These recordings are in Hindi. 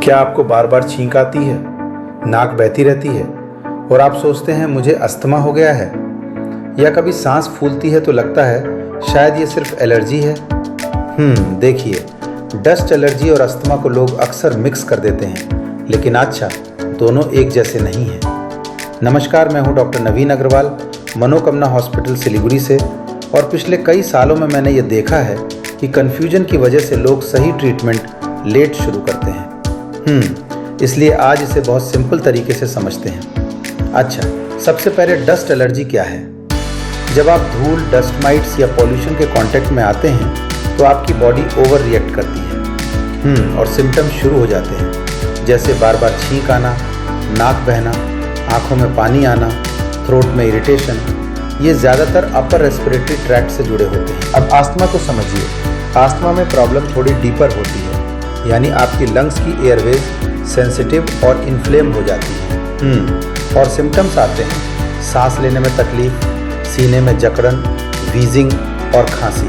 क्या आपको बार बार छींक आती है, नाक बहती रहती है और आप सोचते हैं मुझे अस्थमा हो गया है? या कभी सांस फूलती है तो लगता है शायद ये सिर्फ एलर्जी है? देखिए, डस्ट एलर्जी और अस्थमा को लोग अक्सर मिक्स कर देते हैं, लेकिन अच्छा, दोनों एक जैसे नहीं हैं। नमस्कार, मैं हूं डॉक्टर नवीन अग्रवाल, मनोकामना हॉस्पिटल सिलीगुड़ी से। और पिछले कई सालों में मैंने ये देखा है कि कन्फ्यूजन की वजह से लोग सही ट्रीटमेंट लेट शुरू करते हैं। इसलिए आज इसे बहुत सिंपल तरीके से समझते हैं। अच्छा, सबसे पहले डस्ट एलर्जी क्या है? जब आप धूल, डस्ट माइट्स या पॉल्यूशन के कांटेक्ट में आते हैं तो आपकी बॉडी ओवर रिएक्ट करती है और सिम्टम्स शुरू हो जाते हैं, जैसे बार बार छींक आना, नाक बहना, आंखों में पानी आना, थ्रोट में इरिटेशन। ये ज़्यादातर अपर रेस्पिरेटरी ट्रैक्ट से जुड़े होते हैं। अब अस्थमा को समझिए। अस्थमा में प्रॉब्लम थोड़ी डीपर होती है, यानी आपकी लंग्स की एयरवेज सेंसिटिव और इन्फ्लेम हो जाती है। और सिम्टम्स आते हैं सांस लेने में तकलीफ, सीने में जकड़न, वीजिंग और खांसी,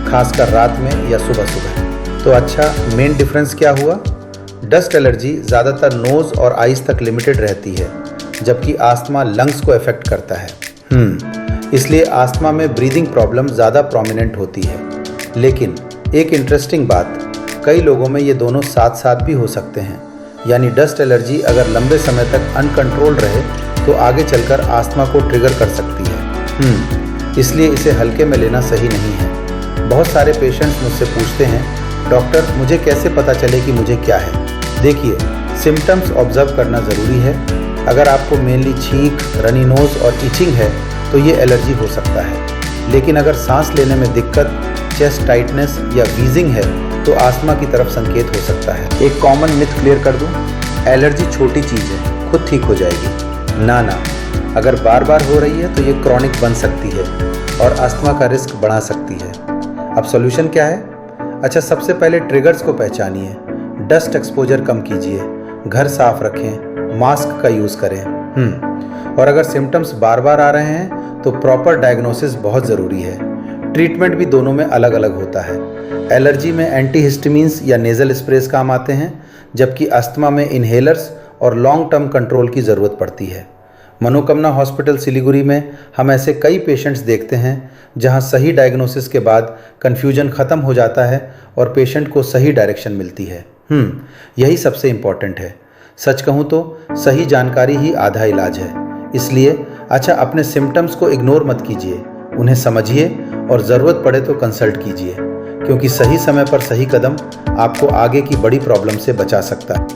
खासकर रात में या सुबह सुबह। तो अच्छा, मेन डिफरेंस क्या हुआ? डस्ट एलर्जी ज़्यादातर नोज़ और आइज़ तक लिमिटेड रहती है, जबकि अस्थमा लंग्स को अफेक्ट करता है। इसलिए अस्थमा में ब्रीदिंग प्रॉब्लम ज़्यादा प्रोमिनेंट होती है। लेकिन एक इंटरेस्टिंग बात, कई लोगों में ये दोनों साथ साथ भी हो सकते हैं। यानी डस्ट एलर्जी अगर लंबे समय तक अनकंट्रोल्ड रहे तो आगे चलकर अस्थमा को ट्रिगर कर सकती है। इसलिए इसे हल्के में लेना सही नहीं है। बहुत सारे पेशेंट्स मुझसे पूछते हैं, डॉक्टर मुझे कैसे पता चले कि मुझे क्या है? देखिए, सिम्टम्स ऑब्जर्व करना ज़रूरी है। अगर आपको मेनली छींक, रनी नोज और इचिंग है तो ये एलर्जी हो सकता है। लेकिन अगर सांस लेने में दिक्कत, चेस्ट टाइटनेस या वीजिंग है तो अस्थमा की तरफ संकेत हो सकता है। एक कॉमन मिथ क्लियर कर दूं, एलर्जी छोटी चीज़ है, खुद ठीक हो जाएगी। ना, अगर बार बार हो रही है तो ये क्रॉनिक बन सकती है और अस्थमा का रिस्क बढ़ा सकती है। अब सॉल्यूशन क्या है? अच्छा, सबसे पहले ट्रिगर्स को पहचानिए। डस्ट एक्सपोजर कम कीजिए, घर साफ रखें, मास्क का यूज़ करें। और अगर सिम्टम्स बार बार आ रहे हैं तो प्रॉपर डायग्नोसिस बहुत ज़रूरी है। ट्रीटमेंट भी दोनों में अलग अलग होता है। एलर्जी में एंटीहिस्टामिन्स या नेज़ल स्प्रेस काम आते हैं, जबकि अस्थमा में इन्हेलर्स और लॉन्ग टर्म कंट्रोल की ज़रूरत पड़ती है। मनोकामना हॉस्पिटल सिलीगुड़ी में हम ऐसे कई पेशेंट्स देखते हैं जहां सही डायग्नोसिस के बाद कन्फ्यूजन ख़त्म हो जाता है और पेशेंट को सही डायरेक्शन मिलती है। यही सबसे इम्पॉर्टेंट है। सच कहूँ तो सही जानकारी ही आधा इलाज है। इसलिए अच्छा, अपने सिम्टम्स को इग्नोर मत कीजिए, उन्हें समझिए और ज़रूरत पड़े तो कंसल्ट कीजिए, क्योंकि सही समय पर सही कदम आपको आगे की बड़ी प्रॉब्लम से बचा सकता है।